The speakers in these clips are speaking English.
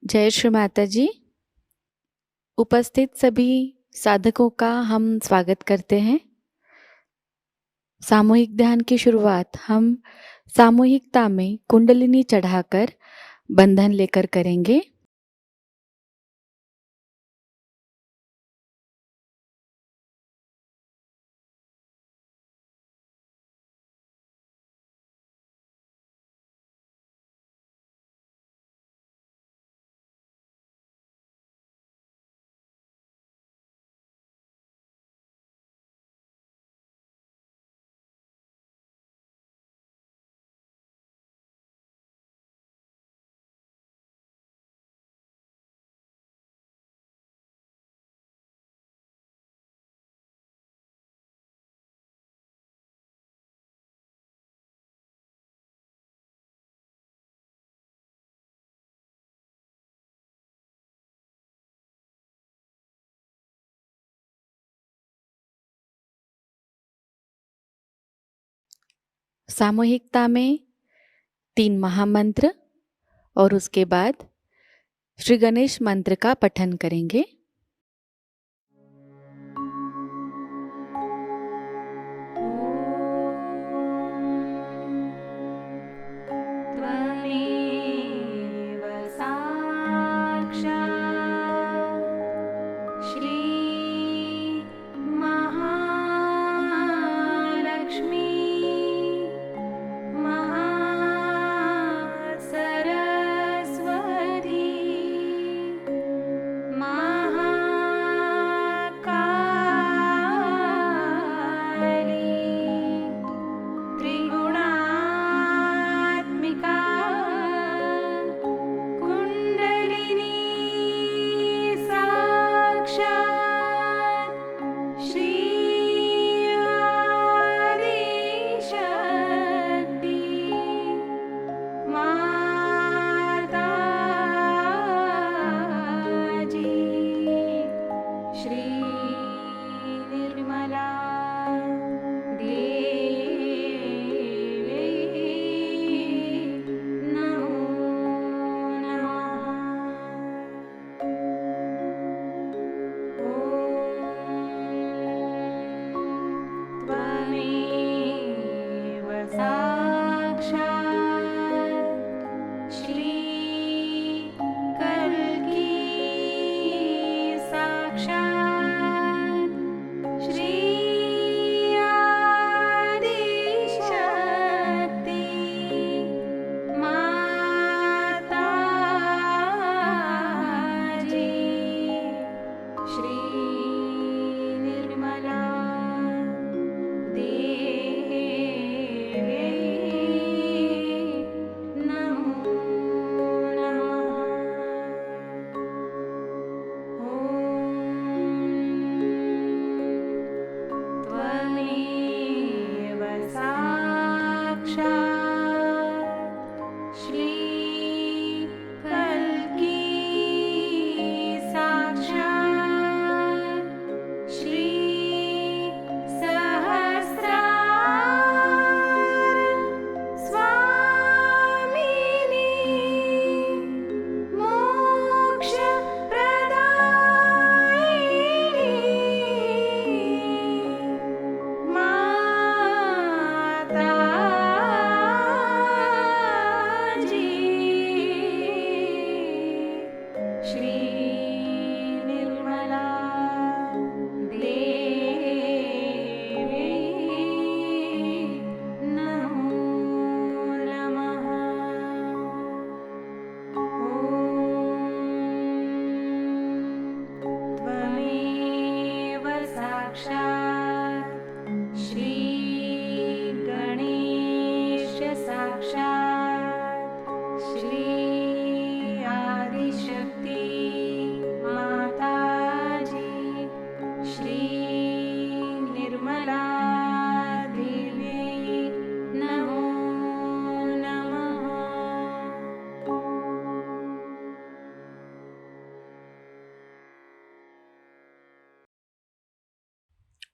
जय श्री माताजी। उपस्थित सभी साधकों का हम स्वागत करते हैं। सामूहिक ध्यान की शुरुआत हम सामूहिकता में कुंडलिनी चढ़ाकर बंधन लेकर करेंगे। सामूहिकता में 3 महामंत्र और उसके बाद श्री गणेश मंत्र का पठन करेंगे। Maha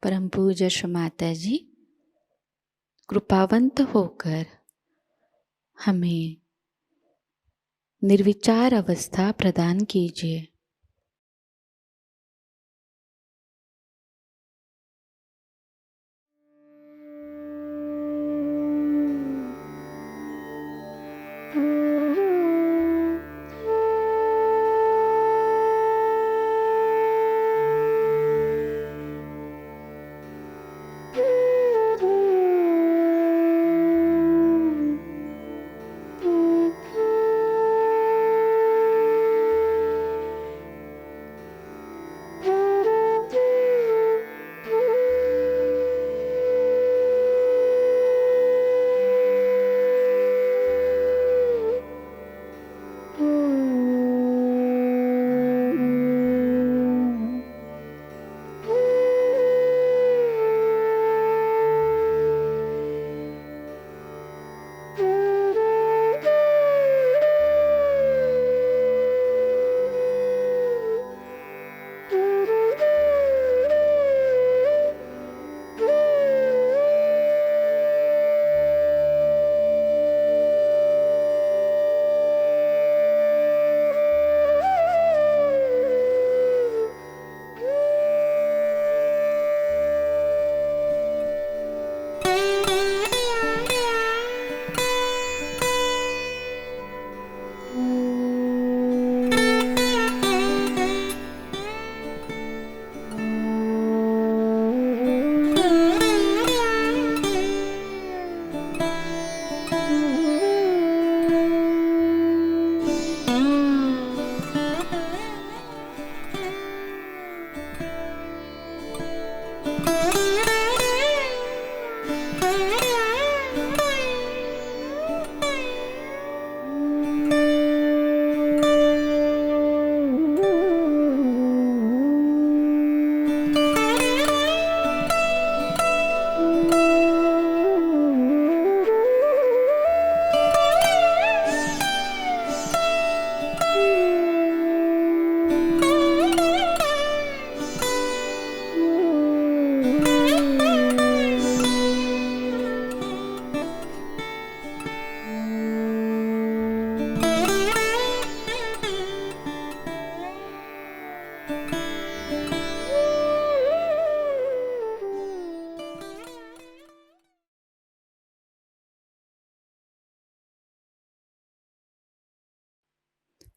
परम पूज्य श्री माताजी कृपावंत होकर हमें निर्विचार अवस्था प्रदान कीजिए।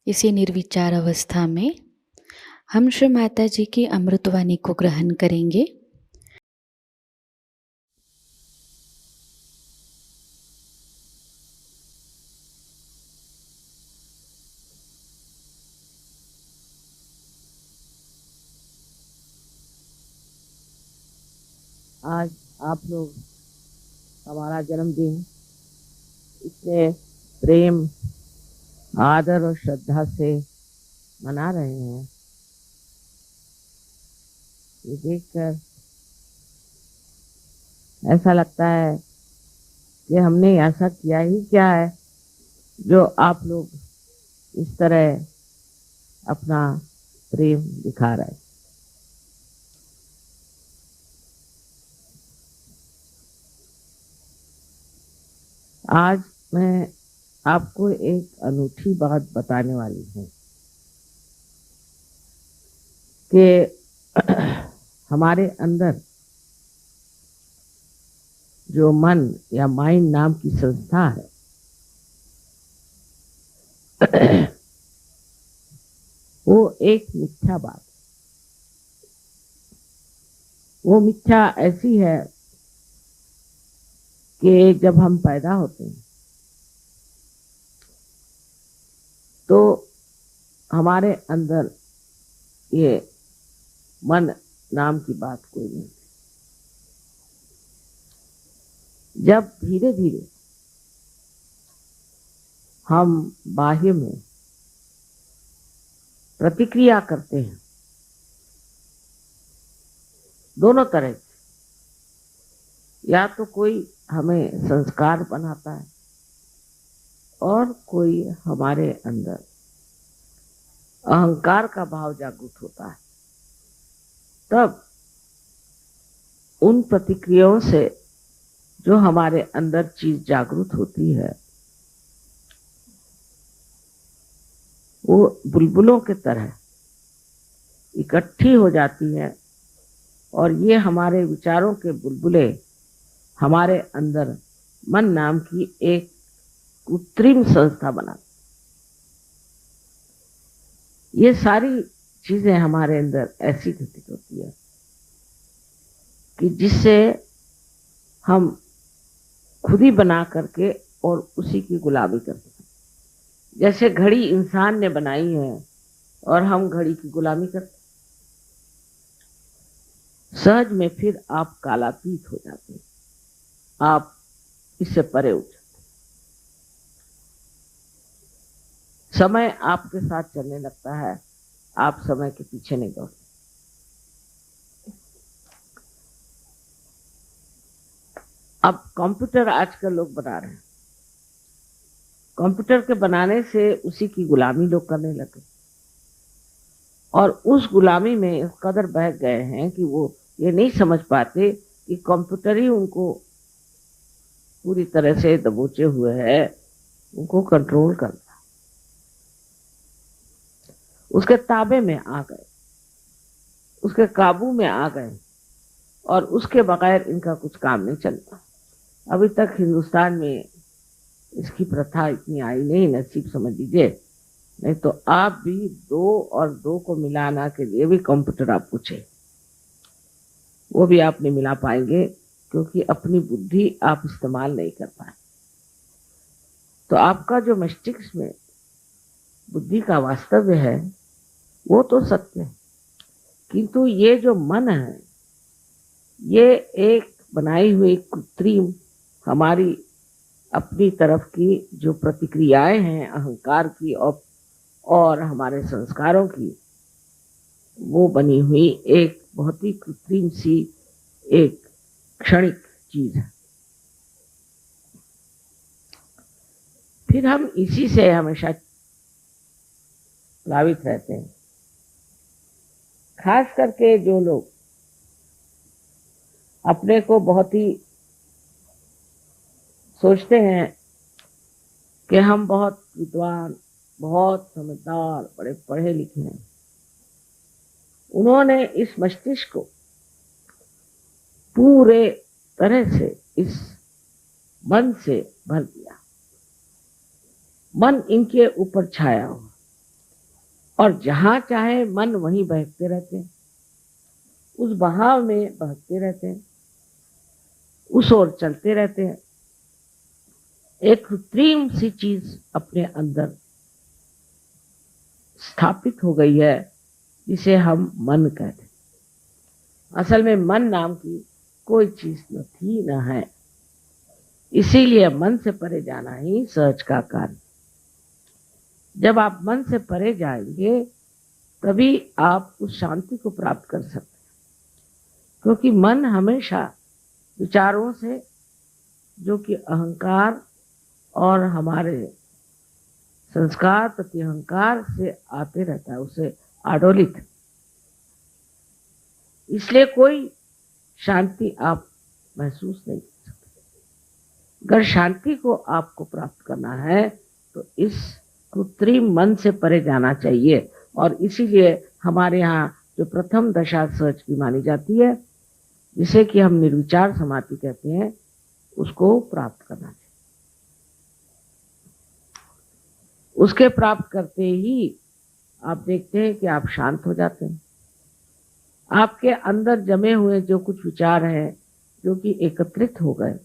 इसी निर्विचार अवस्था में हम श्री माता जी की अमृतवाणी को ग्रहण करेंगे। आज आप लोग हमारा जन्मदिन इतने प्रेम, आदर और श्रद्धा से मना रहे हैं। ये देखकर ऐसा लगता है कि हमने ऐसा किया ही क्या है जो आप लोग इस तरह अपना प्रेम दिखा रहे हैं। आज मैं आपको एक अनूठी बात बताने वाली हूँ कि हमारे अंदर जो मन या माइंड नाम की संस्था है, वो एक मिथ्या बात, वो मिथ्या ऐसी है कि जब हम पैदा होते हैं तो हमारे अंदर ये मन नाम की बात कोई नहीं। जब धीरे धीरे हम बाह्य में प्रतिक्रिया करते हैं, दोनों तरह से, या तो कोई हमें संस्कार बनाता है और कोई हमारे अंदर अहंकार का भाव जागृत होता है, तब उन प्रतिक्रियाओं से जो हमारे अंदर चीज जागृत होती है, वो बुलबुलों के तरह इकट्ठी हो जाती है और ये हमारे विचारों के बुलबुले हमारे अंदर मन नाम की एक कृत्रिम संस्था बना। ये सारी चीजें हमारे अंदर ऐसी घटित होती है कि जिससे हम खुद ही बना करके और उसी की गुलामी करते हैं। जैसे घड़ी इंसान ने बनाई है और हम घड़ी की गुलामी करते हैं। सहज में फिर आप कालातीत हो जाते हैं, आप इससे परे उठ जाते हैं। समय आपके साथ चलने लगता है, आप समय के पीछे नहीं दौड़ते। अब कंप्यूटर आजकल लोग बना रहे हैं, कंप्यूटर के बनाने से उसी की गुलामी लोग करने लगे और उस गुलामी में इस कदर बह गए हैं कि वो ये नहीं समझ पाते कि कंप्यूटर ही उनको पूरी तरह से दबोचे हुए है, उनको कंट्रोल करता, उसके ताबे में आ गए, उसके काबू में आ गए और उसके बगैर इनका कुछ काम नहीं चलता। अभी तक हिंदुस्तान में इसकी प्रथा इतनी आई नहीं, नसीब समझ लीजिए, नहीं तो आप भी 2 और 2 को मिलाना के लिए भी कंप्यूटर आप पूछे, वो भी आप नहीं मिला पाएंगे क्योंकि अपनी बुद्धि आप इस्तेमाल नहीं कर पाए। तो आपका जो मस्तिष्क में बुद्धि का वास्तव्य है वो तो सत्य है, किंतु ये जो मन है ये एक बनाई हुई कृत्रिम हमारी अपनी तरफ की जो प्रतिक्रियाएं हैं अहंकार की और हमारे संस्कारों की, वो बनी हुई एक बहुत ही कृत्रिम सी एक क्षणिक चीज है। फिर हम इसी से हमेशा प्लावित रहते हैं। खास करके जो लोग अपने को बहुत ही सोचते हैं कि हम बहुत विद्वान, बहुत समझदार, बड़े पढ़े लिखे हैं, उन्होंने इस मस्तिष्क को पूरे तरह से इस मन से भर दिया। मन इनके ऊपर छाया हुआ और जहां चाहे मन वहीं बहकते रहते हैं, उस बहाव में बहकते रहते हैं, उस ओर चलते रहते हैं। एक कृत्रिम सी चीज अपने अंदर स्थापित हो गई है जिसे हम मन कहते हैं। असल में मन नाम की कोई चीज न थी न है, इसीलिए मन से परे जाना ही सहज का कार्य। जब आप मन से परे जाएंगे तभी आप उस शांति को प्राप्त कर सकते हैं, क्योंकि मन हमेशा विचारों से, जो कि अहंकार और हमारे संस्कार प्रति अहंकार से आते रहता है, उसे आडोलित। इसलिए कोई शांति आप महसूस नहीं कर सकते। अगर शांति को आपको प्राप्त करना है तो इस कृत्रिम मन से परे जाना चाहिए और इसीलिए हमारे यहाँ जो प्रथम दशा सहज की मानी जाती है, जिसे कि हम निर्विचार समाधि कहते हैं, उसको प्राप्त करना चाहिए। उसके प्राप्त करते ही आप देखते हैं कि आप शांत हो जाते हैं। आपके अंदर जमे हुए जो कुछ विचार हैं, जो कि एकत्रित हो गए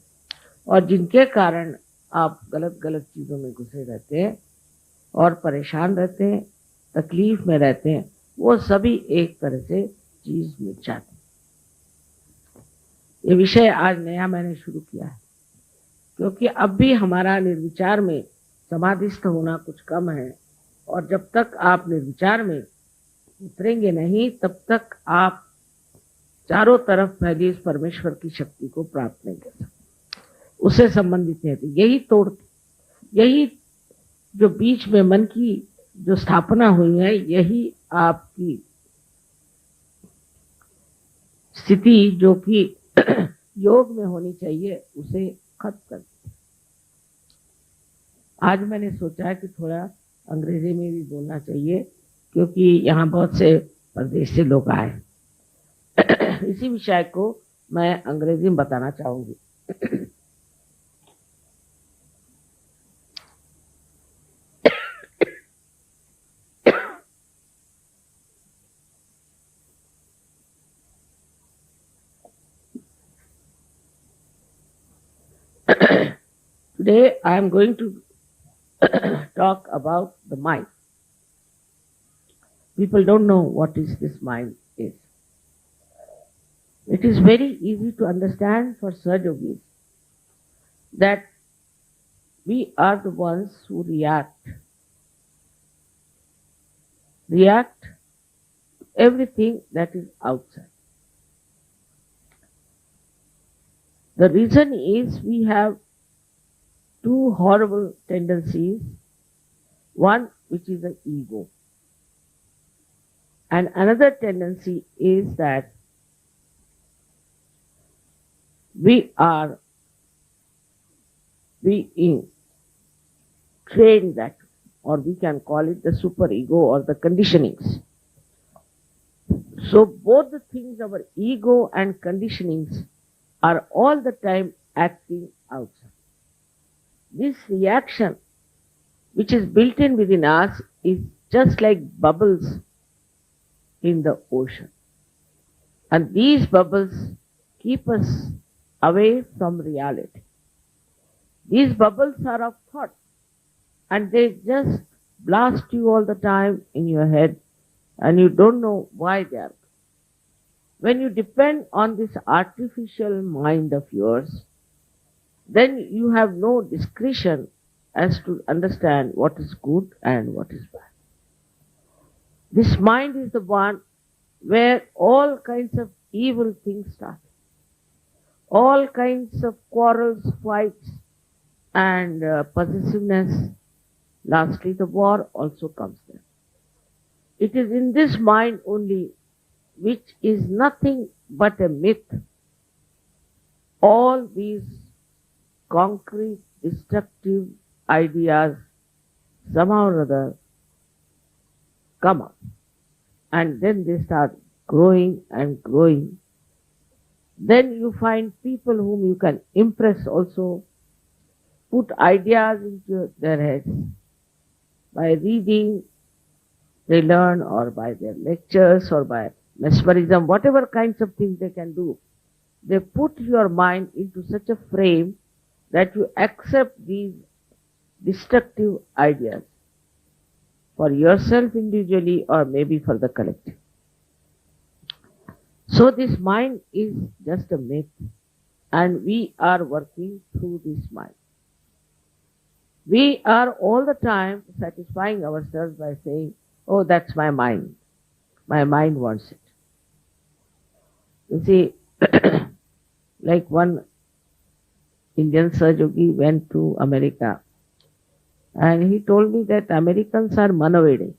और जिनके कारण आप गलत गलत चीजों में घुसे रहते हैं और परेशान रहते हैं, तकलीफ में रहते हैं, वो सभी एक तरह से चीज मिट जाती है। ये विषय आज नया मैंने शुरू किया है क्योंकि अब भी हमारा निर्विचार में समाधिस्थ होना कुछ कम है और जब तक आप निर्विचार में उतरेंगे नहीं तब तक आप चारों तरफ फैली इस परमेश्वर की शक्ति को प्राप्त नहीं कर सकते। उससे संबंधित है यही जो बीच में मन की जो स्थापना हुई है, यही आपकी स्थिति जो कि योग में होनी चाहिए उसे खत्म कर देते। आज मैंने सोचा कि थोड़ा अंग्रेजी में भी बोलना चाहिए, क्योंकि यहाँ बहुत से प्रदेश से लोग आए। इसी विषय को मैं अंग्रेजी में बताना चाहूंगी। Today I am going to talk about the mind. People don't know what is this mind is. It is very easy to understand for Sahajogis that we are the ones who react to everything that is outside. The reason is we have two horrible tendencies. One, which is the ego. And another tendency is that we are being trained that, or we can call it the superego or the conditionings. So both the things, our ego and conditionings, are all the time acting outside. This reaction, which is built in within us, is just like bubbles in the ocean. And these bubbles keep us away from reality. These bubbles are of thought, and they just blast you all the time in your head, and you don't know why they are. When you depend on this artificial mind of yours, then you have no discretion as to understand what is good and what is bad. This mind is the one where all kinds of evil things start. All kinds of quarrels, fights, and possessiveness. Lastly, the war also comes there. It is in this mind only, which is nothing but a myth, all these concrete, destructive ideas somehow or other come up. And then they start growing and growing. Then you find people whom you can impress also, put ideas into their heads. By reading, they learn, or by their lectures, or by mesmerism, whatever kinds of things they can do. They put your mind into such a frame that you accept these destructive ideas for yourself individually, or maybe for the collective. So this mind is just a myth, and we are working through this mind. We are all the time satisfying ourselves by saying, oh, that's my mind. My mind wants it. You see, like one Indian Sahajogi went to America, and he told me that Americans are manavede.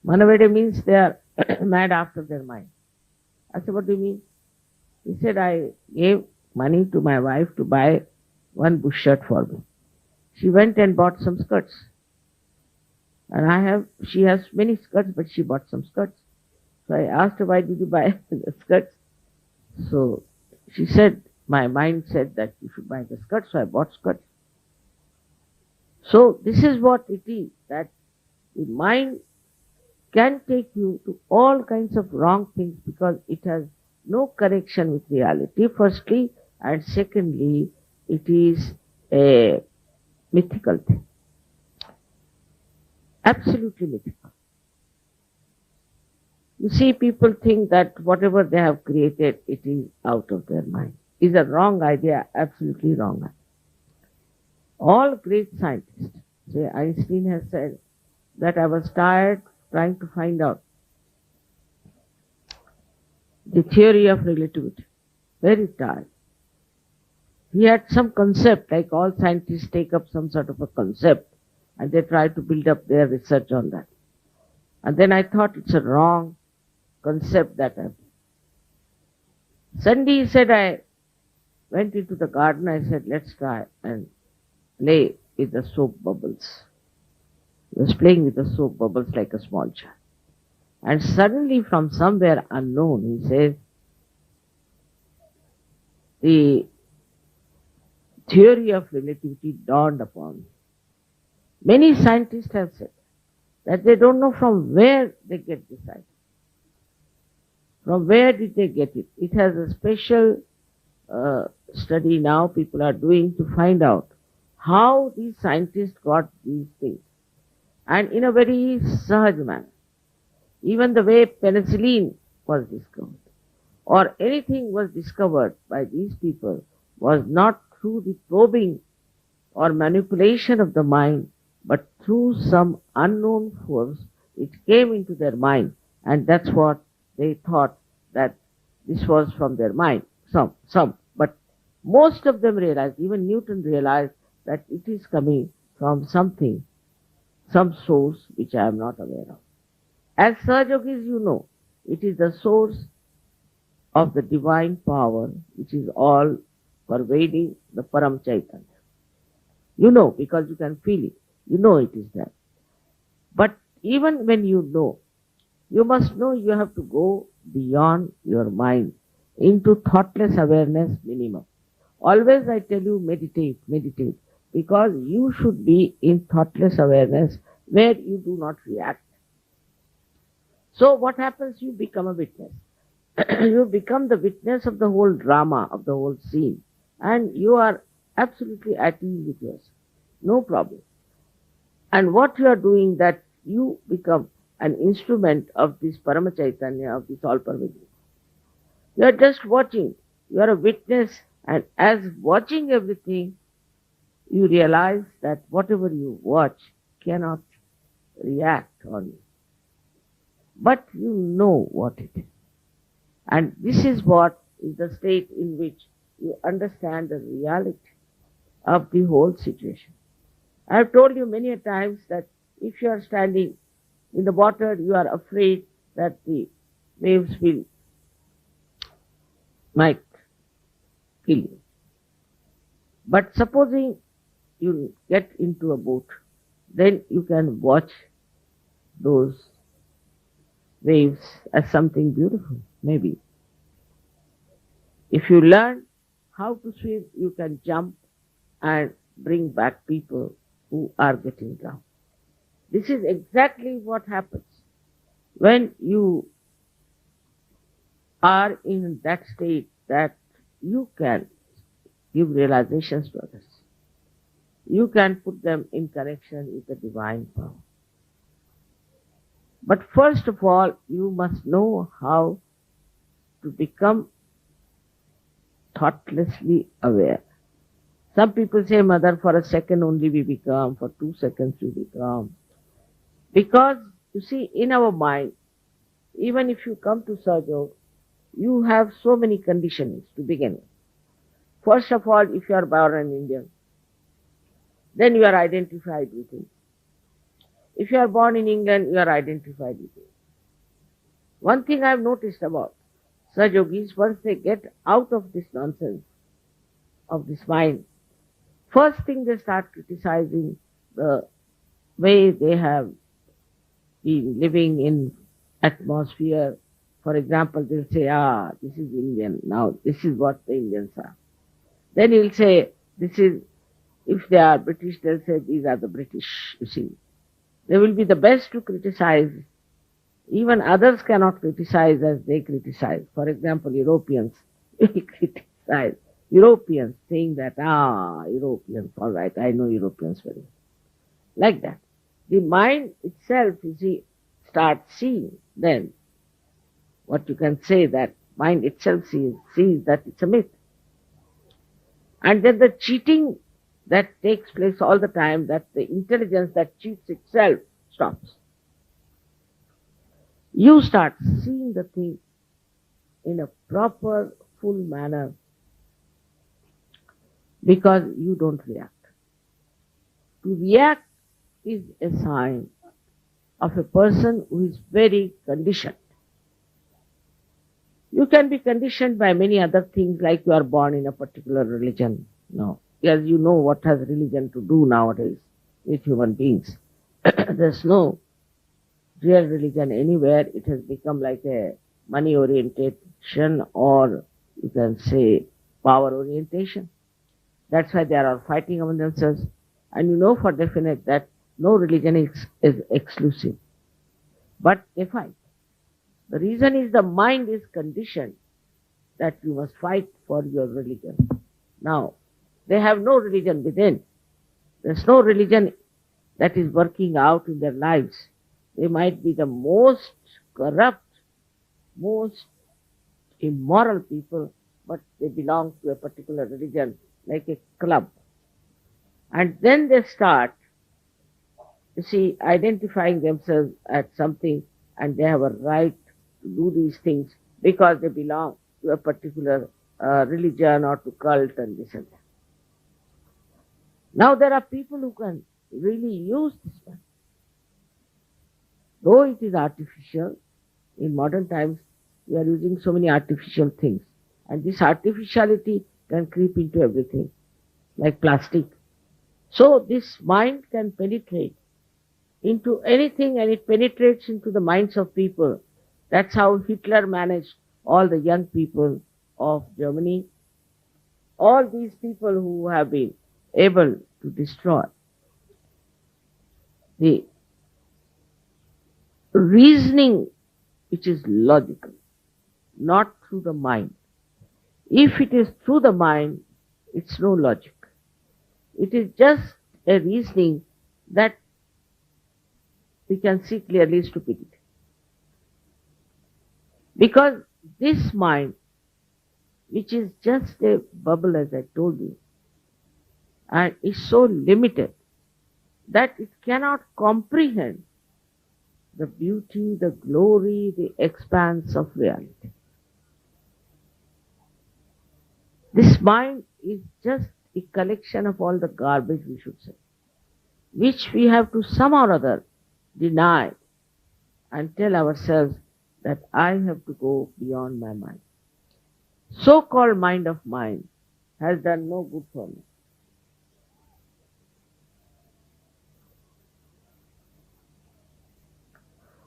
Manavede means they are mad after their mind. I said, what do you mean? He said, I gave money to my wife to buy one bush shirt for me. She went and bought some skirts. And she has many skirts, but she bought some skirts. So I asked her, why did you buy the skirts? So she said, my mind said that you should buy the skirts, so I bought skirts. So this is what it is, that the mind can take you to all kinds of wrong things because it has no connection with reality, firstly, and secondly, it is a mythical thing. Absolutely mythical. You see, people think that whatever they have created, it is out of their mind. It's a wrong idea, absolutely wrong idea. All great scientists, say Einstein has said that I was tired trying to find out the theory of relativity. Very tired. He had some concept, like all scientists take up some sort of a concept and they try to build up their research on that. And then I thought it's a wrong concept that I... Sunday he said, I went into the garden. I said, let's try and play with the soap bubbles. He was playing with the soap bubbles like a small child. And suddenly from somewhere unknown, he says, the theory of relativity dawned upon me. Many scientists have said that they don't know from where they get this idea. From where did they get it? It has a special study now people are doing to find out how these scientists got these things. And in a very sahaj manner. Even the way penicillin was discovered or anything was discovered by these people was not through the probing or manipulation of the mind, but through some unknown force. It came into their mind, and that's what they thought, that this was from their mind. Some, but most of them realized, even Newton realized, that it is coming from something, some source which I am not aware of. As Sahajogis, you know, it is the source of the divine power which is all pervading the Param Chaitanya. You know, because you can feel it. You know it is there. But even when you know, you must know you have to go beyond your mind into thoughtless awareness minimum. Always I tell you, meditate, meditate, because you should be in thoughtless awareness where you do not react. So what happens? You become a witness. You become the witness of the whole drama, of the whole scene. And you are absolutely at ease with yourself. No problem. And what you are doing, that you become an instrument of this Parama Chaitanya, of this all-pervading. You are just watching. You are a witness. And as watching everything, you realize that whatever you watch cannot react on you. But you know what it is. And this is what is the state in which you understand the reality of the whole situation. I have told you many a times that if you are standing in the water, you are afraid that the waves might kill you. But supposing you get into a boat, then you can watch those waves as something beautiful, maybe. If you learn how to swim, you can jump and bring back people who are getting drowned. This is exactly what happens when you are in that state, that you can give realizations to others. You can put them in connection with the divine power. But first of all, you must know how to become thoughtlessly aware. Some people say, Mother, for a second only we become, for 2 seconds we become. Because, you see, in our mind, even if you come to Sahajayoga, you have so many conditionings to begin with. First of all, if you are born an Indian, then you are identified with it. If you are born in England, you are identified with it. One thing I have noticed about Sahajogis, once they get out of this nonsense of this mind, first thing they start criticizing the way they have been living in atmosphere. For example, they'll say, this is Indian, now this is what the Indians are. Then he'll say, this is, if they are British, they'll say, these are the British, you see. They will be the best to criticize. Even others cannot criticize as they criticize. For example, Europeans will criticize. Europeans saying that, Europeans, all right, I know Europeans very well. Like that. The mind itself, you see, starts seeing then what you can say, that mind itself sees that it's a myth. And then the cheating that takes place all the time, that the intelligence that cheats itself stops. You start seeing the thing in a proper, full manner, because you don't react. To react is a sign of a person who is very conditioned. You can be conditioned by many other things, like you are born in a particular religion. No, because you know what has religion to do nowadays with human beings. There's no real religion anywhere. It has become like a money orientation, or you can say power orientation. That's why they are all fighting among themselves. And you know for definite that no religion is exclusive. But they fight. The reason is the mind is conditioned that you must fight for your religion. Now, they have no religion within. There's no religion that is working out in their lives. They might be the most corrupt, most immoral people, but they belong to a particular religion, like a club. And then they start, you see, identifying themselves as something, and they have a right to do these things because they belong to a particular religion or to cult and this and that. Now there are people who can really use this one. Though it is artificial, in modern times we are using so many artificial things, and this artificiality can creep into everything, like plastic. So this mind can penetrate into anything, and it penetrates into the minds of people. That's how Hitler managed all the young people of Germany. All these people who have been able to destroy the reasoning which is logical, not through the mind. If it is through the mind, it's no logic. It is just a reasoning that we can see clearly stupidity. Because this mind, which is just a bubble, as I told you, and is so limited that it cannot comprehend the beauty, the glory, the expanse of reality. This mind is just a collection of all the garbage, we should say, which we have to somehow or other deny and tell ourselves that I have to go beyond my mind. So-called mind of mine has done no good for me.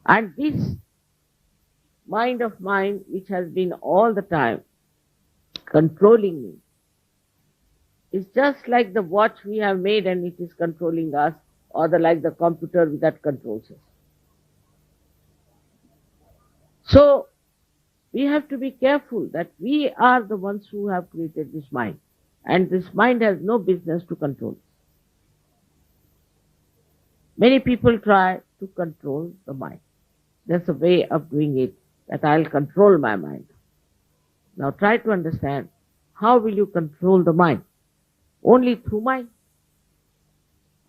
And this mind of mine, which has been all the time controlling me, is just like the watch we have made and it is controlling us, or like the computer that controls us. So we have to be careful that we are the ones who have created this mind, and this mind has no business to control us. Many people try to control the mind. There's a way of doing it, that I'll control my mind. Now try to understand, how will you control the mind? Only through mind,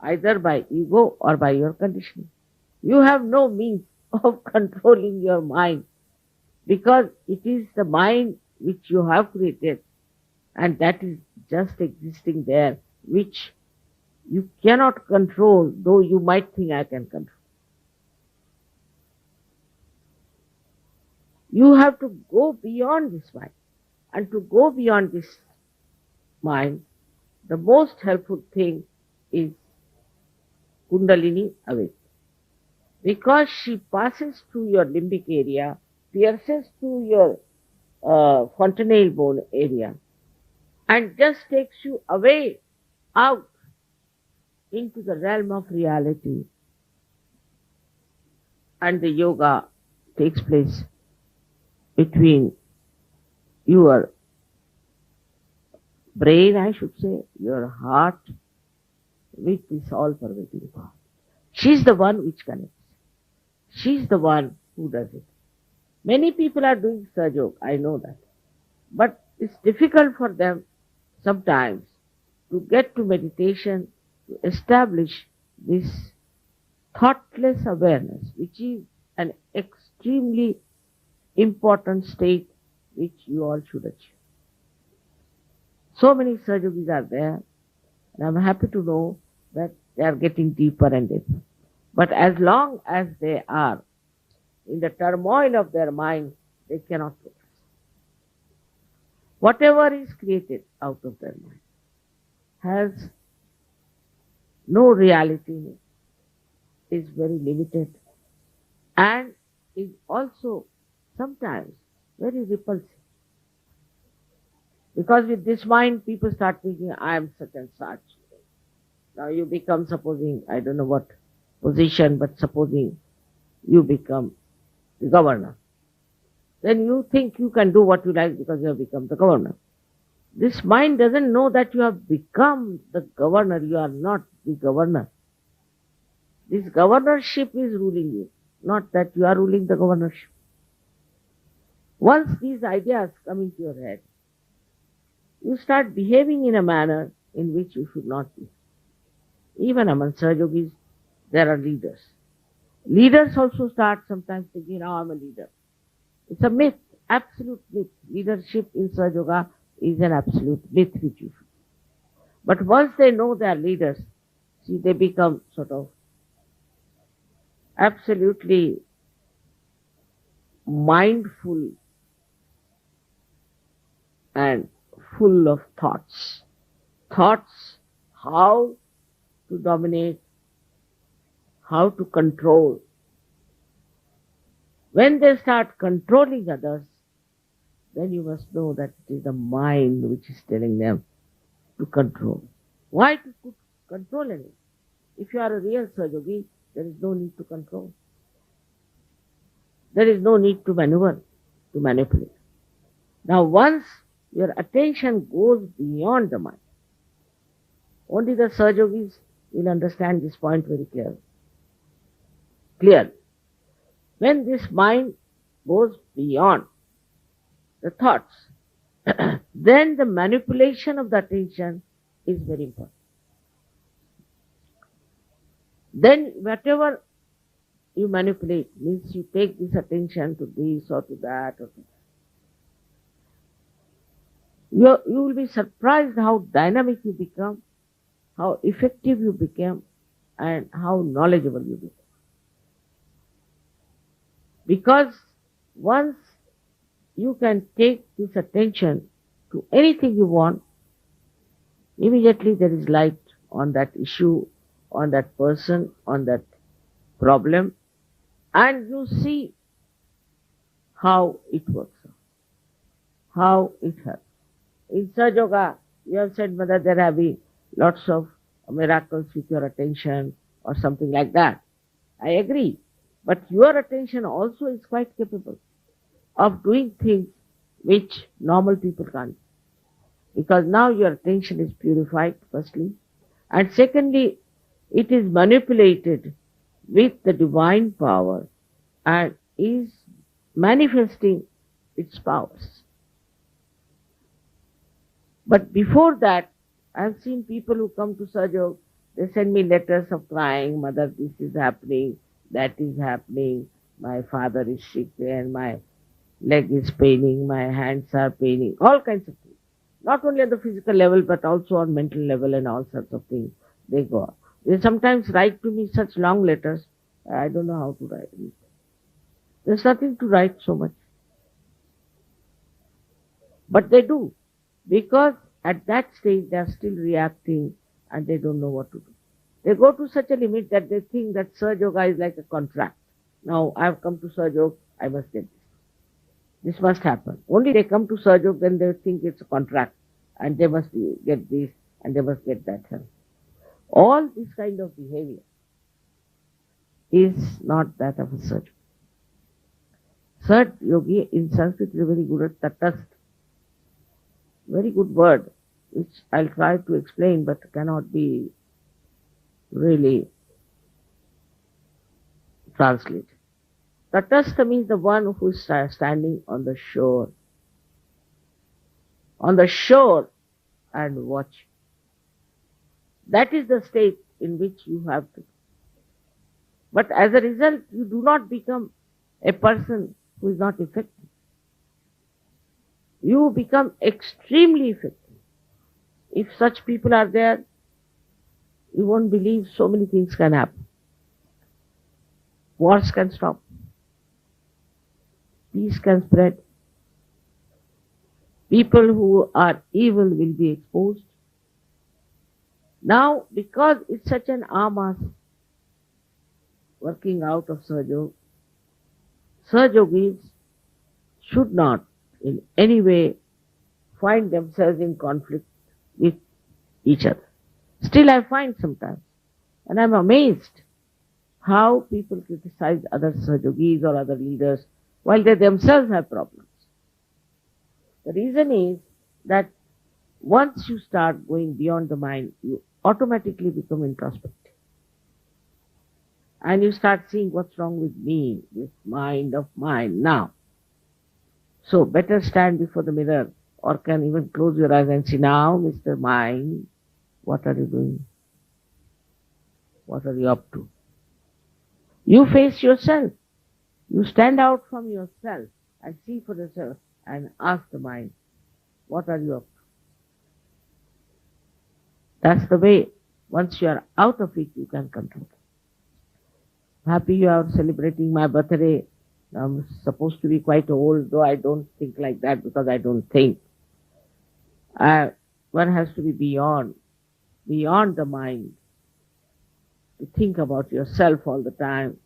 either by ego or by your conditioning. You have no means of controlling your mind, because it is the mind which you have created, and that is just existing there, which you cannot control, though you might think I can control. You have to go beyond this mind. And to go beyond this mind, the most helpful thing is Kundalini awakening. Because she passes through your limbic area, pierces through your fontanelle bone area, and just takes you away, out, into the realm of reality. And the yoga takes place between your brain, I should say, your heart, with this all-pervading God. She's the one which connects. She's the one who does it. Many people are doing Sahajayoga, I know that. But it's difficult for them sometimes to get to meditation, to establish this thoughtless awareness, which is an extremely important state which you all should achieve. So many Sahajogis are there, and I'm happy to know that they are getting deeper and deeper. But as long as they are in the turmoil of their mind, they cannot progress. Whatever is created out of their mind has no reality in it, is very limited, and is also sometimes very repulsive. Because with this mind, people start thinking, I am such and such. Now you become, supposing, I don't know what position, but supposing you become the governor. Then you think you can do what you like because you have become the governor. This mind doesn't know that you have become the governor. You are not the governor. This governorship is ruling you, not that you are ruling the governorship. Once these ideas come into your head, you start behaving in a manner in which you should not be. Even among Sahajogis, there are leaders. Leaders also start sometimes thinking, now I'm a leader. It's a myth, absolute myth. Leadership in Sahaja is an absolute myth which you should. But once they know they are leaders, see, they become sort of absolutely mindful and full of thoughts. Thoughts, how to dominate, how to control. When they start controlling others, then you must know that it is the mind which is telling them to control. Why to control anything? If you are a real Sahajogi, there is no need to control. There is no need to maneuver, to manipulate. Now once your attention goes beyond the mind, only the Sahajogis will understand this point very clearly. When this mind goes beyond the thoughts, then the manipulation of the attention is very important. Then whatever you manipulate means you take this attention to this or to that or to that. You will be surprised how dynamic you become, how effective you become, and how knowledgeable you become. Because once you can take this attention to anything you want, immediately there is light on that issue, on that person, on that problem, and you see how it works, how it helps. In Sahaja, you have said, Mother, there have been lots of miracles with your attention or something like that. I agree. But your attention also is quite capable of doing things which normal people can't. Because now your attention is purified, firstly. And secondly, it is manipulated with the divine power and is manifesting its powers. But before that, I have seen people who come to Sahaja, they send me letters of crying, Mother, this is happening, that is happening, my father is sick and my leg is paining, my hands are paining, all kinds of things. Not only at the physical level, but also on mental level and all sorts of things. They go on. They sometimes write to me such long letters, I don't know how to write it. There's nothing to write so much. But they do, because at that stage they are still reacting and they don't know what to do. They go to such a limit that they think that Sahaja is like a contract. Now I have come to Sahaja, I must get this. This must happen. Only they come to Sahaja, then they think it's a contract and they must get this and they must get that help. All this kind of behavior is not that of a Sahaja. Sat Yogi in Sanskrit is a very good at tatast. Very good word, which I'll try to explain but cannot be really translated. Tatastha means the one who is standing on the shore. On the shore and watch. That is the state in which you have to. But as a result, you do not become a person who is not effective. You become extremely effective. If such people are there, you won't believe so many things can happen. Wars can stop. Peace can spread. People who are evil will be exposed. Now, because it's such an amas working out of Sahajayoga, Sahajogis should not in any way find themselves in conflict with each other. Still I find sometimes, and I'm amazed how people criticize other Sahajogis or other leaders while they themselves have problems. The reason is that once you start going beyond the mind, you automatically become introspective. And you start seeing what's wrong with me, this mind of mine now. So better stand before the mirror, or can even close your eyes and say, now, Mr. Mind, what are you doing? What are you up to? You face yourself. You stand out from yourself and see for yourself and ask the mind, what are you up to? That's the way. Once you are out of it, you can control it. Happy you are celebrating my birthday. I'm supposed to be quite old, though I don't think like that because I don't think. One has to be beyond the mind, to think about yourself all the time,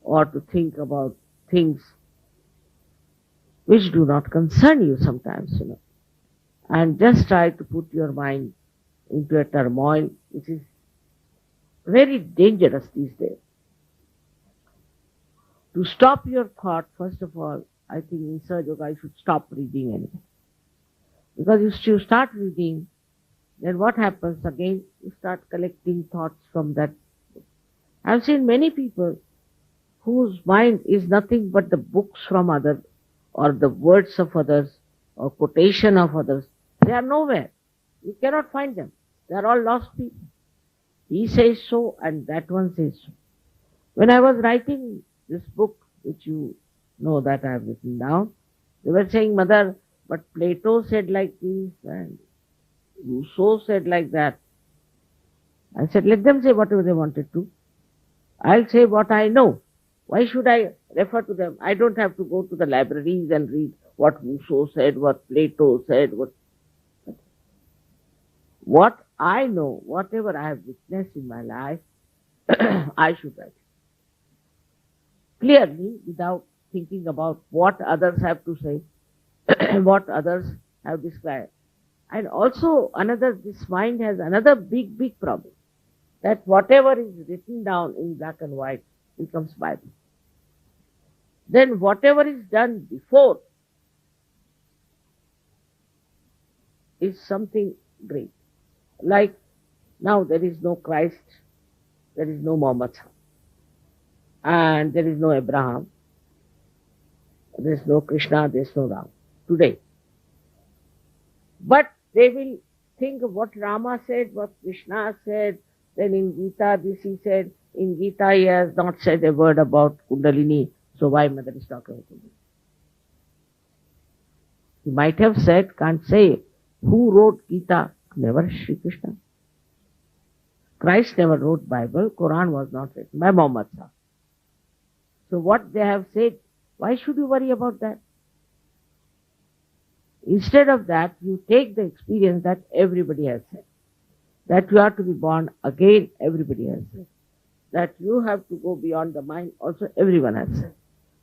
or to think about things which do not concern you sometimes, and just try to put your mind into a turmoil, which is very dangerous these days. To stop your thought, first of all, I think in Sahajayoga you should stop reading anything. Because if you start reading, then what happens again? You start collecting thoughts from that book. I've seen many people whose mind is nothing but the books from others, or the words of others, or quotation of others. They are nowhere. You cannot find them. They are all lost people. He says so and that one says so. When I was writing this book, which you know that I have written down, they were saying, Mother, but Plato said like this and Rousseau said like that. I said, let them say whatever they wanted to. I'll say what I know. Why should I refer to them? I don't have to go to the libraries and read what Rousseau said, what Plato said, what I know, whatever I have witnessed in my life, I should write. Clearly, without thinking about what others have to say, what others have described. And also this mind has another big problem, that whatever is written down in black and white becomes Bible. Then whatever is done before is something great. Like now there is no Christ, there is no Muhammad, and there is no Abraham, there is no Krishna, there is no Ram today. But they will think of what Rama said, what Krishna said, then in Gita this he said, in Gita he has not said a word about Kundalini, so why Mother is talking about Kundalini? He might have said, can't say, who wrote Gita? Never Shri Krishna. Christ never wrote Bible, Quran was not written by Muhammad. So what they have said, why should you worry about that? Instead of that, you take the experience that everybody has said. That you have to be born again, everybody has said. That you have to go beyond the mind, also everyone has said.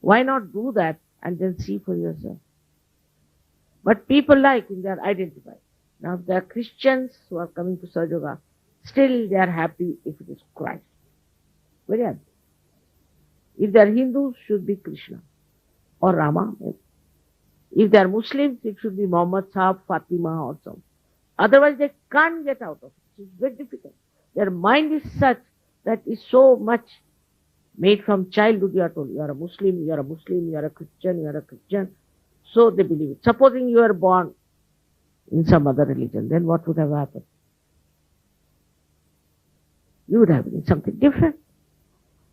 Why not do that and then see for yourself? But people like, they are identified. Now if they are Christians who are coming to Sahajayoga, still they are happy if it is Christ. Very happy. If they are Hindus, should be Krishna or Rama. If they are Muslims, it should be Muhammad Sahib, Fatima or something. Otherwise they can't get out of it. It's very difficult. Their mind is such that is so much made from childhood. You are told, you are a Muslim, you are a Muslim, you are a Christian, you are a Christian. So they believe it. Supposing you are born in some other religion, then what would have happened? You would have been something different.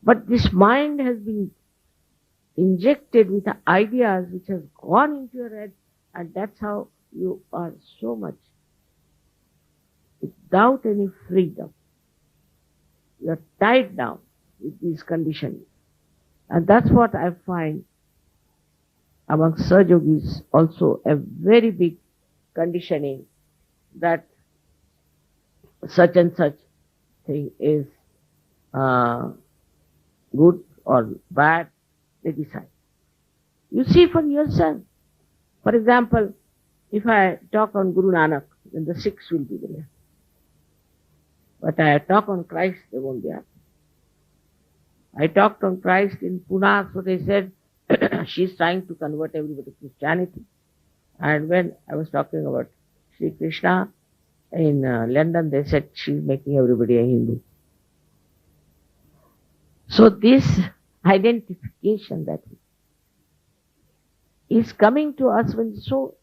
But this mind has been injected with the ideas which has gone into your head, and that's how you are so much without any freedom. You are tied down with these conditions. And that's what I find among Sahajogis also a very big conditioning that such and such thing is good or bad, they decide. You see for yourself. For example, if I talk on Guru Nanak, then the Sikhs will be there. But I talk on Christ, they won't be happy. I talked on Christ in Pune, so they said she's trying to convert everybody to Christianity. And when I was talking about Shri Krishna in London, they said she's making everybody a Hindu. So this identification that is coming to us when so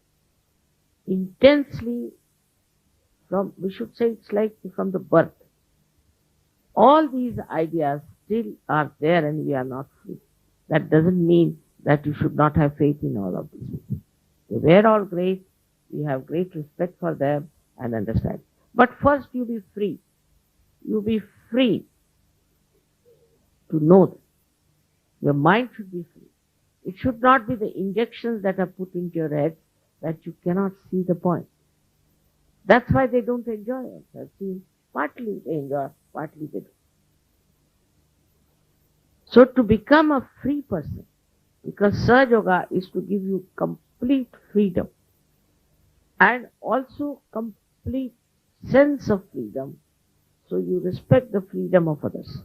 intensely from, we should say it's like from the birth. All these ideas still are there and we are not free. That doesn't mean that you should not have faith in all of these people. They were all great. We have great respect for them and understand. But first you be free. You be free to know them. Your mind should be free. It should not be the injections that are put into your head that you cannot see the point. That's why they don't enjoy it. I've seen partly they enjoy, partly they don't. So to become a free person, because Sahajayoga is to give you complete freedom and also complete sense of freedom, so you respect the freedom of others.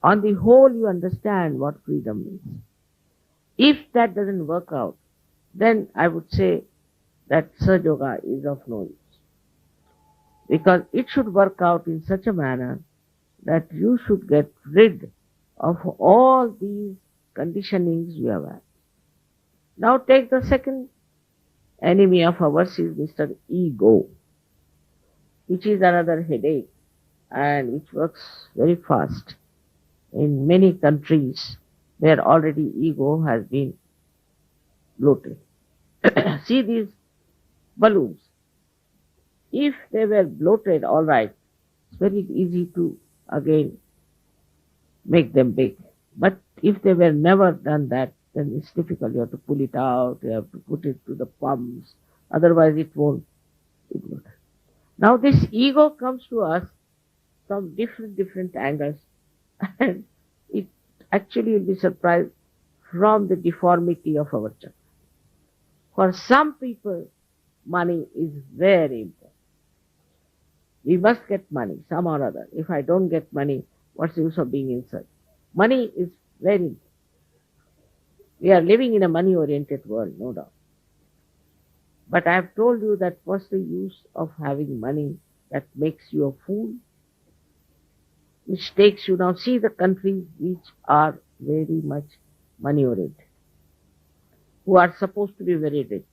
On the whole, you understand what freedom means. If that doesn't work out, then I would say that Sahajayoga is of no use. Because it should work out in such a manner that you should get rid of all these conditionings you have had. Now take the second enemy of ours is Mr. Ego, which is another headache and which works very fast. In many countries where already ego has been bloated. See these balloons. If they were bloated, all right, it's very easy to again make them big. But if they were never done that, then it's difficult. You have to pull it out, you have to put it to the pumps, otherwise it won't be bloated. Now this ego comes to us from different angles and it actually will be surprised from the deformity of our chakra. For some people, money is very important. We must get money, some or other. If I don't get money, what's the use of being inside? Money is very important. We are living in a money-oriented world, no doubt. But I have told you that what's the use of having money that makes you a fool, which takes you, now see the countries which are very much money-oriented, who are supposed to be very rich.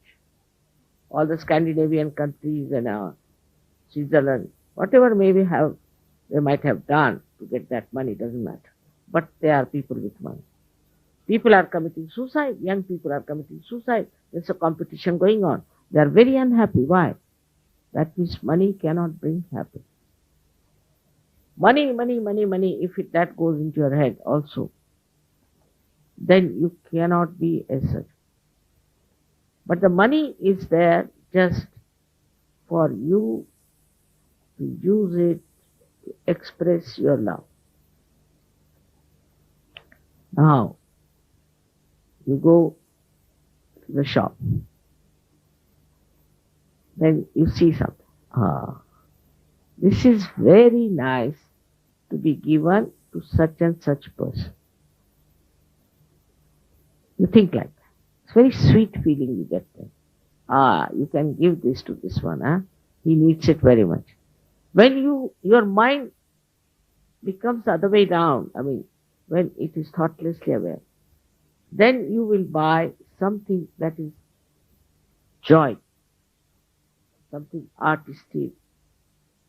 All the Scandinavian countries and Switzerland, whatever they might have done to get that money, doesn't matter. But they are people with money. People are committing suicide. Young people are committing suicide. There's a competition going on. They are very unhappy. Why? That means money cannot bring happiness. Money, if that goes into your head also, then you cannot be as such. But the money is there just for you to use it to express your love. Now, you go to the shop, then you see something. This is very nice to be given to such and such person. You think like that. It's very sweet feeling you get there. You can give this to this one. He needs it very much. When your mind becomes the other way down, when it is thoughtlessly aware, then you will buy something that is joy, something artistic,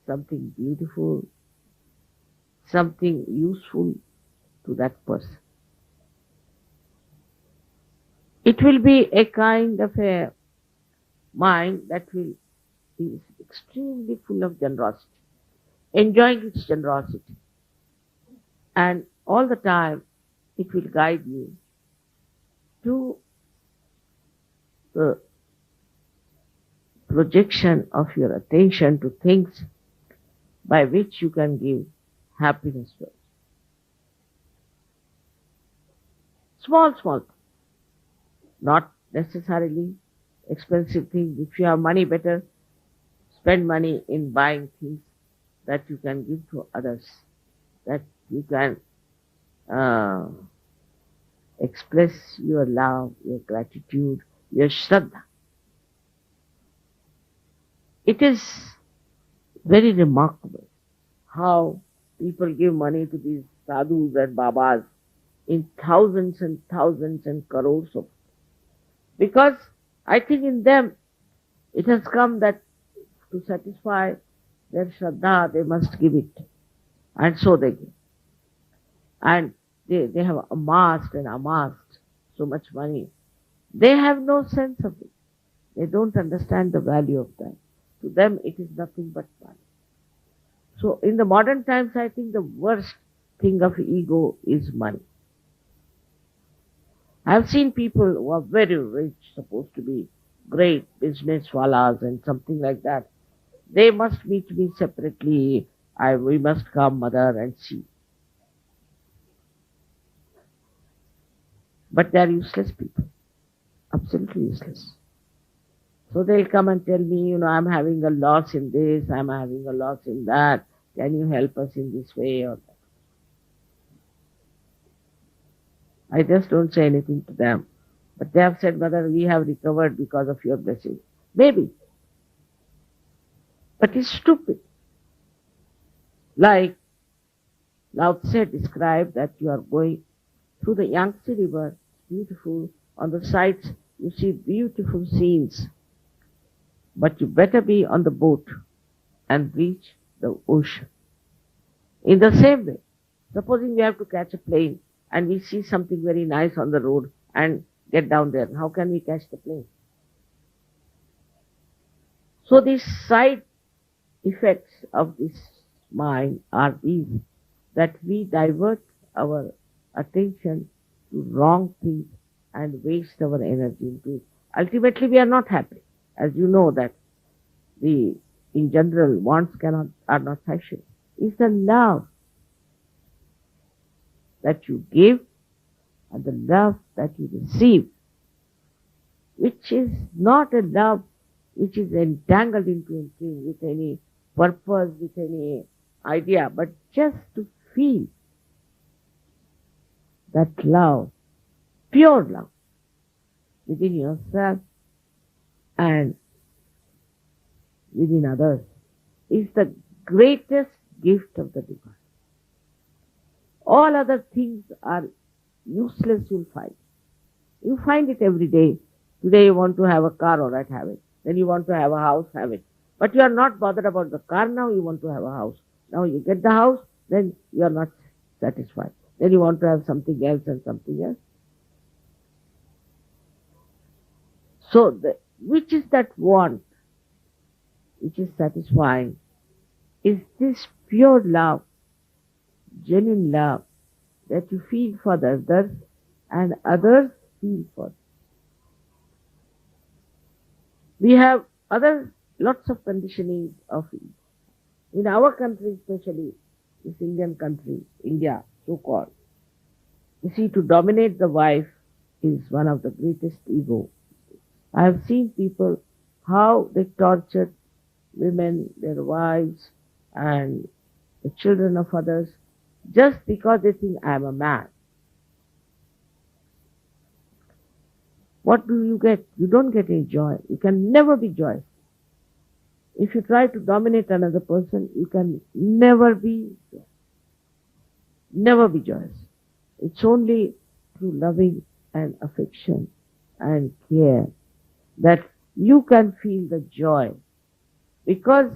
something beautiful, something useful to that person. It will be a kind of a mind that will be extremely full of generosity, enjoying its generosity. And all the time it will guide you to projection of your attention to things by which you can give happiness to others. Small, small, not necessarily expensive things. If you have money, better spend money in buying things that you can give to others, that you can express your love, your gratitude, your shraddha. It is very remarkable how people give money to these sadhus and babas in thousands and thousands and crores of, because I think in them it has come that to satisfy their shraddha they must give it, and so they give. And they have amassed and amassed so much money. They have no sense of it. They don't understand the value of that. To them it is nothing but money. So in the modern times I think the worst thing of ego is money. I have seen people who are very rich, supposed to be great business wallahs and something like that. They must meet me separately. We must come, mother, and see. But they are useless people. Absolutely useless. So they'll come and tell me, I'm having a loss in this, I'm having a loss in that. Can you help us in this way or that? I just don't say anything to them. But they have said, mother, we have recovered because of your blessing. Maybe. But it's stupid. Like Lao Tse described that you are going through the Yangtze River, beautiful. On the sides you see beautiful scenes. But you better be on the boat and reach the ocean. In the same way, supposing we have to catch a plane and we see something very nice on the road and get down there, how can we catch the plane? So these side effects of this mind are these, that we divert our attention to wrong things and waste our energy into it. Ultimately we are not happy. As you know that in general wants are not fashion. It's the love that you give and the love that you receive, which is not a love which is entangled into anything with any purpose, with any idea, but just to feel that love, pure love, within yourself and within others, is the greatest gift of the divine. All other things are useless, you'll find. You find it every day. Today you want to have a car, all right, have it. Then you want to have a house, have it. But you are not bothered about the car now, you want to have a house. Now you get the house, then you are not satisfied. Then you want to have something else and something else. So, which is that want, which is satisfying, is this pure love, genuine love, that you feel for the others and others feel for you. We have lots of conditioning of it. In our country especially, this Indian country, India, so-called, you see, to dominate the wife is one of the greatest ego. I have seen people, how they torture women, their wives, and the children of others, just because they think I am a man. What do you get? You don't get any joy. You can never be joyous. If you try to dominate another person, you can never be joyous. It's only through loving and affection and care that you can feel the joy. Because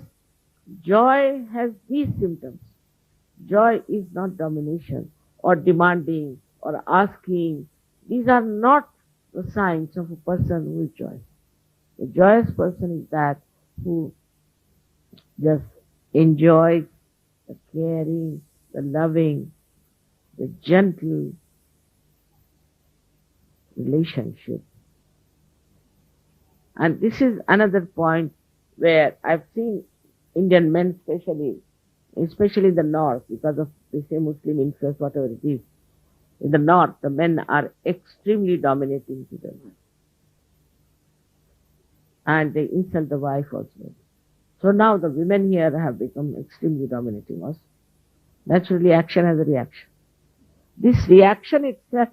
joy has these symptoms. Joy is not domination or demanding or asking. These are not the signs of a person who is joyous. A joyous person is that who just enjoys the caring, the loving, the gentle relationship. And this is another point where I've seen Indian men especially in the north, because of the same Muslim influence, whatever it is. In the north, the men are extremely dominating to them. And they insult the wife also. So now the women here have become extremely dominating also. Naturally, action has a reaction. This reaction itself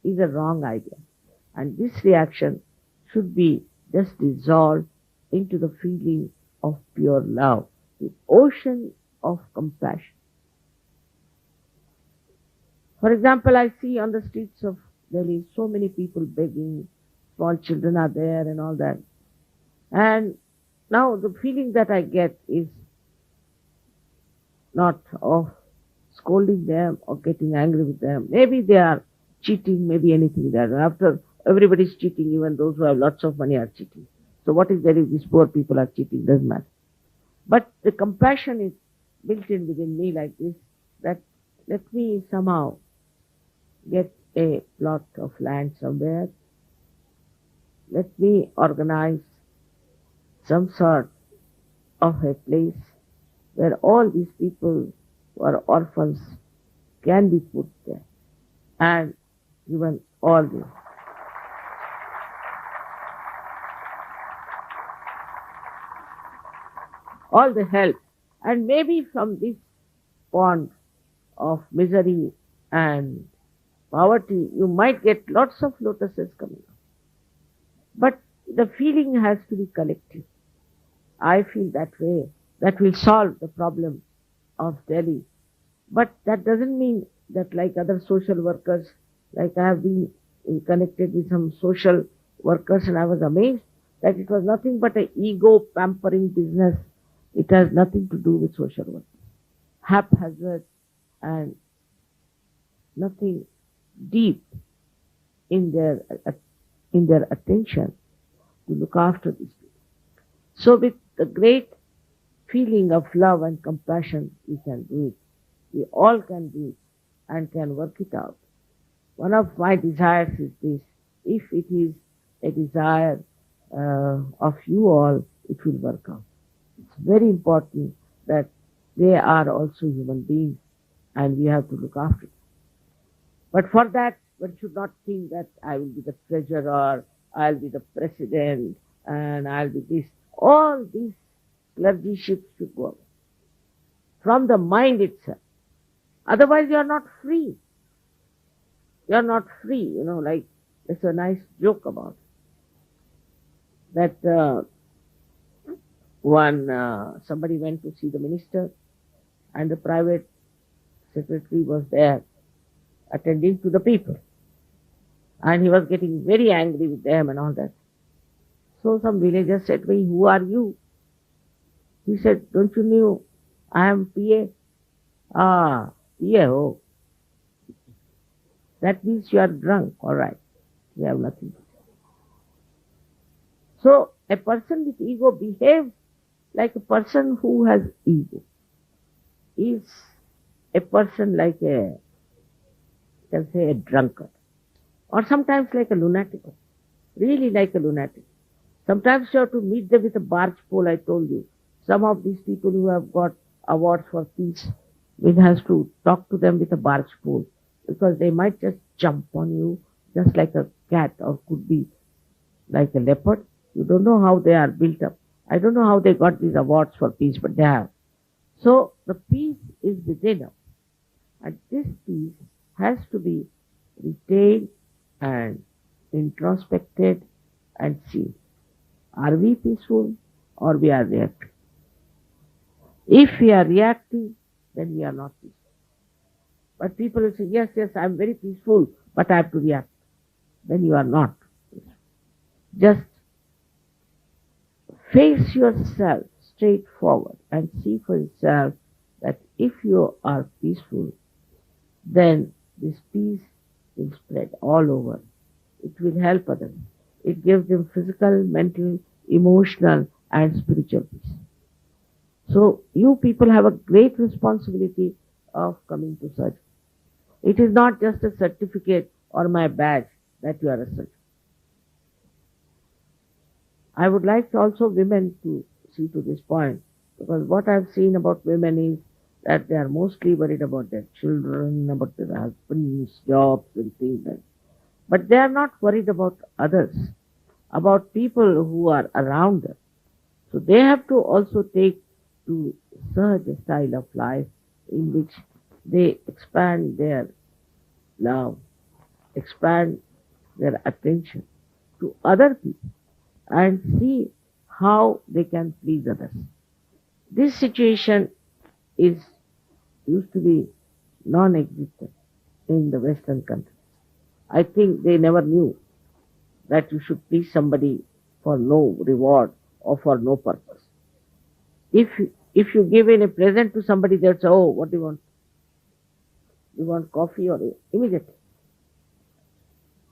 is a wrong idea. And this reaction should be just dissolved into the feeling of pure love, the ocean of compassion. For example, I see on the streets of Delhi so many people begging, small children are there and all that. And now the feeling that I get is not of scolding them or getting angry with them. Maybe they are cheating, maybe anything there. After everybody's cheating, even those who have lots of money are cheating. So what is there if these poor people are cheating? Doesn't matter. But the compassion is built in within me like this, that let me somehow get a plot of land somewhere. Let me organize some sort of a place where all these people who are orphans can be put there and given all the help. And maybe from this pond of misery and poverty, you might get lots of lotuses coming up. But the feeling has to be collective. I feel that way. That will solve the problem of Delhi. But that doesn't mean that, like other social workers, like I have been connected with some social workers, and I was amazed that it was nothing but an ego pampering business. It has nothing to do with social work. Haphazard and nothing deep in their attention to look after these people. So with the great feeling of love and compassion, we can do it. We all can do it and can work it out. One of my desires is this: if it is a desire of you all, it will work out. It's very important that they are also human beings and we have to look after them. But for that, one should not think that I will be the treasurer, I'll be the president, and I'll be this. All these clergyships should go away from the mind itself. Otherwise, you are not free. You are not free. Like there's a nice joke about it. That somebody went to see the minister, and the private secretary was there attending to the people. And he was getting very angry with them and all that. So some villagers said to me, "Who are you?" He said, "Don't you know I am PA?" "Ah, PA, oh. That means you are drunk." "All right, we have nothing to say." So a person with ego behaves like a person who has ego. Is a person like you can say a drunkard, or sometimes like a lunatic, really like a lunatic. Sometimes you have to meet them with a barge pole. I told you, some of these people who have got awards for peace, one has to talk to them with a barge pole, because they might just jump on you just like a cat, or could be like a leopard. You don't know how they are built up. I don't know how they got these awards for peace, but they have. So the peace is within us, and this peace has to be retained and introspected and seen. Are we peaceful or we are reactive? If we are reactive, then we are not peaceful. But people will say, yes, I am very peaceful, but I have to react. Then you are not peaceful. Just face yourself straight forward and see for yourself that if you are peaceful, then this peace will spread all over. It will help others. It gives them physical, mental, emotional, and spiritual peace. So you people have a great responsibility of coming to surgery. It is not just a certificate or my badge that you are a surgeon. I would like also women to see to this point, because what I've seen about women is that they are mostly worried about their children, about their husbands, jobs, and things like that. But they are not worried about others, about people who are around them. So they have to also take to such a style of life in which they expand their love, expand their attention to other people and see how they can please others. This situation is used to be non-existent in the Western countries. I think they never knew that you should please somebody for no reward or for no purpose. If you give in a present to somebody, they'll say, "Oh, what do you want? You want coffee?" Or immediately.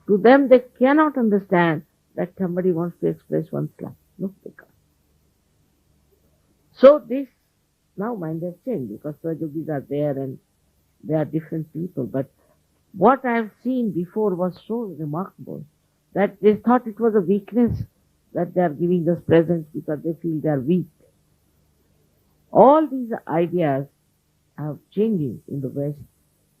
To them, they cannot understand that somebody wants to express one's love. No, they can't. So this now mind has changed because Swajogis are there and they are different people. But what I have seen before was so remarkable that they thought it was a weakness that they are giving us presents because they feel they are weak. All these ideas are changing in the West,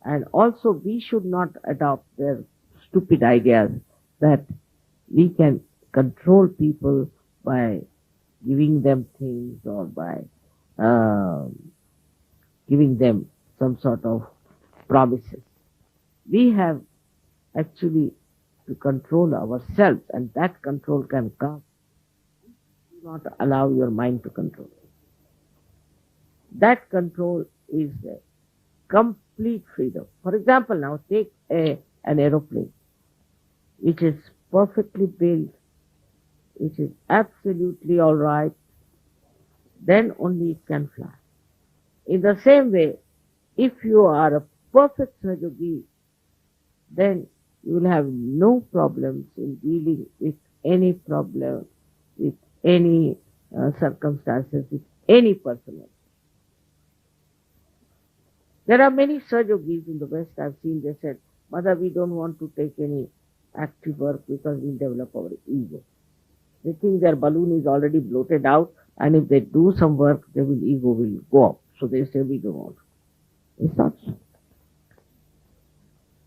and also we should not adopt their stupid ideas that we can control people by giving them things or by giving them some sort of promises. We have actually to control ourselves, and that control can come. Do not allow your mind to control. That control is complete freedom. For example, now take an aeroplane which is perfectly built, which is absolutely all right, then only it can fly. In the same way, if you are a perfect Sahajayogi, then you will have no problems in dealing with any problem, with any circumstances, with any person. There are many Sahajogis in the West I've seen, they said, "Mother, we don't want to take any active work because we'll develop our ego." They think their balloon is already bloated out, and if they do some work, their ego will go up. So they say, "We don't want." It's not so.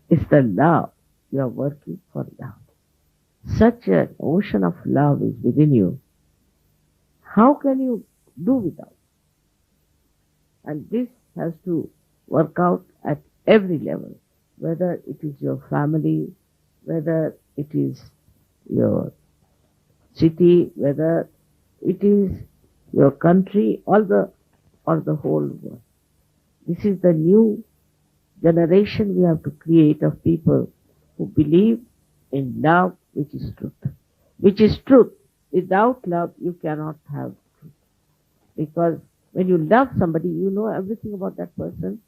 It's the love. You are working for love. Such an ocean of love is within you. How can you do without? And this has to work out at every level, whether it is your family, whether it is your city, whether it is your country, or the whole world. This is the new generation we have to create of people who believe in love, which is truth. Which is truth. Without love, you cannot have truth. Because when you love somebody, you know everything about that person.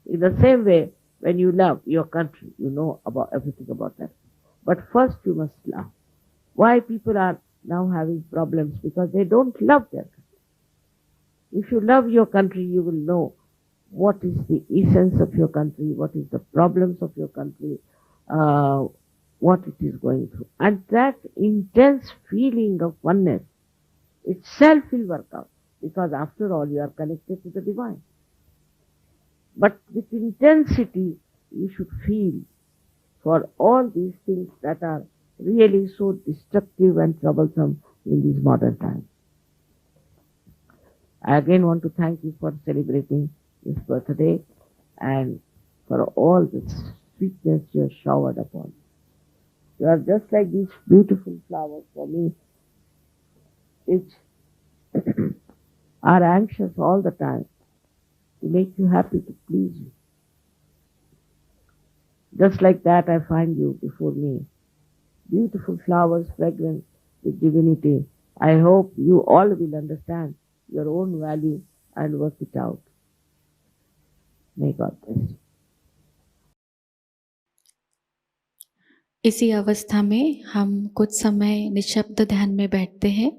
In the same way, when you love your country, you know about everything about that. But first you must love. Why people are now having problems? Because they don't love their country. If you love your country, you will know what is the essence of your country, what is the problems of your country, what it is going through. And that intense feeling of oneness itself will work out, because after all you are connected to the divine. But with intensity you should feel for all these things that are really so destructive and troublesome in these modern times. I again want to thank you for celebrating this birthday and for all the sweetness you have showered upon. You are just like these beautiful flowers for me, which are anxious all the time to make you happy, to please you. Just like that I find you before me. Beautiful flowers, fragrant with divinity. I hope you all will understand your own value and work it out. May God bless you. इसी अवस्था में हम कुछ समय निशब्द ध्यान में बैठते हैं।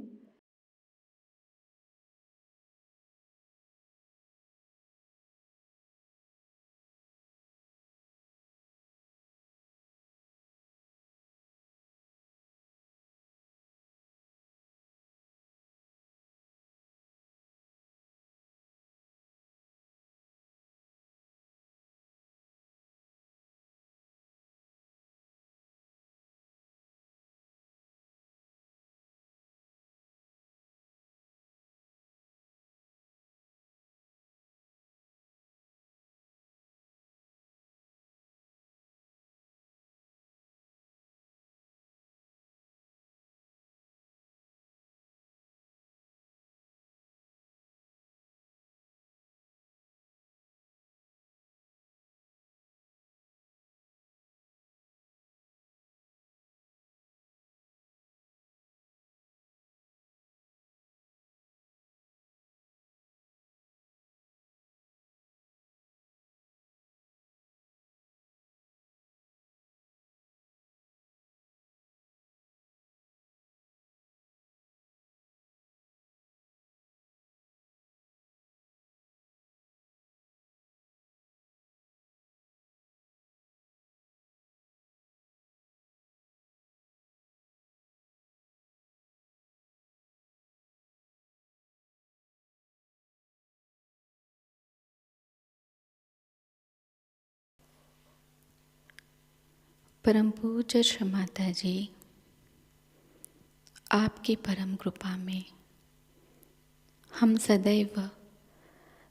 परम पूज्य श्री माताजी, आपकी परम कृपा में हम सदैव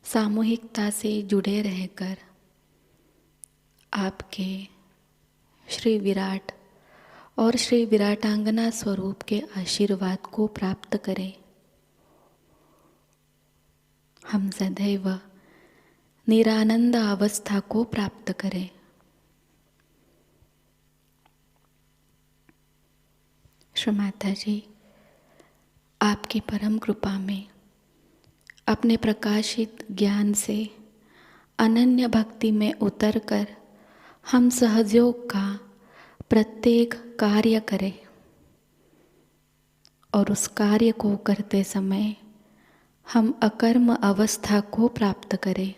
सामूहिकता से जुड़े रहकर आपके श्री विराट और श्री विराटांगना स्वरूप के आशीर्वाद को प्राप्त करें। हम सदैव निरानंद अवस्था को प्राप्त करें। श्री माताजी, आपकी परम कृपा में अपने प्रकाशित ज्ञान से अनन्य भक्ति में उतरकर हम सहयोग का प्रत्येक कार्य करें और उस कार्य को करते समय हम अकर्म अवस्था को प्राप्त करें।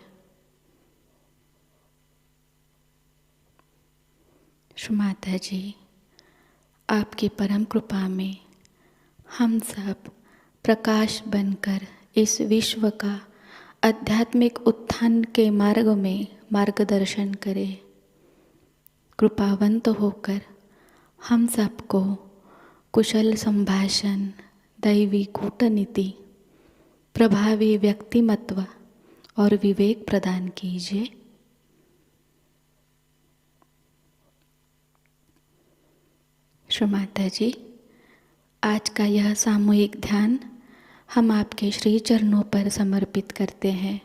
श्री माताजी, आपकी परम कृपा में हम सब प्रकाश बनकर इस विश्व का आध्यात्मिक उत्थान के मार्ग में मार्गदर्शन करें। कृपावंत होकर हम सबको कुशल संभाषण, दैवी कूटनीति, प्रभावी व्यक्तिमत्व और विवेक प्रदान कीजिए। श्री माताजी, आज का यह सामूहिक ध्यान हम आपके श्री चरणों पर समर्पित करते हैं।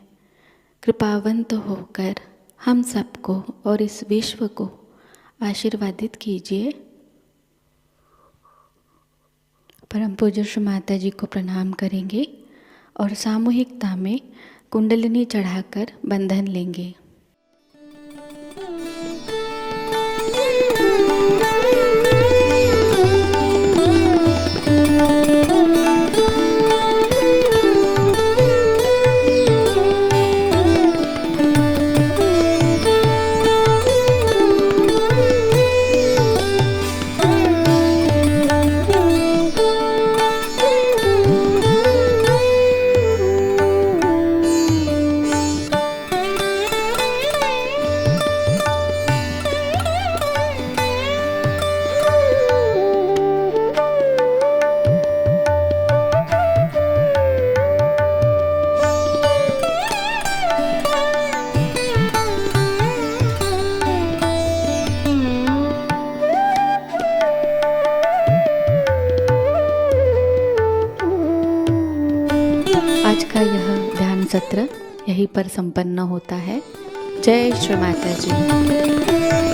कृपावंत होकर हम सबको और इस विश्व को आशीर्वादित कीजिए। परम पूज्य श्री माताजी को प्रणाम करेंगे और सामूहिकता में कुंडलिनी चढ़ाकर बंधन लेंगे। आज का यह ध्यान सत्र यहीं पर संपन्न होता है। जय श्री माता जी।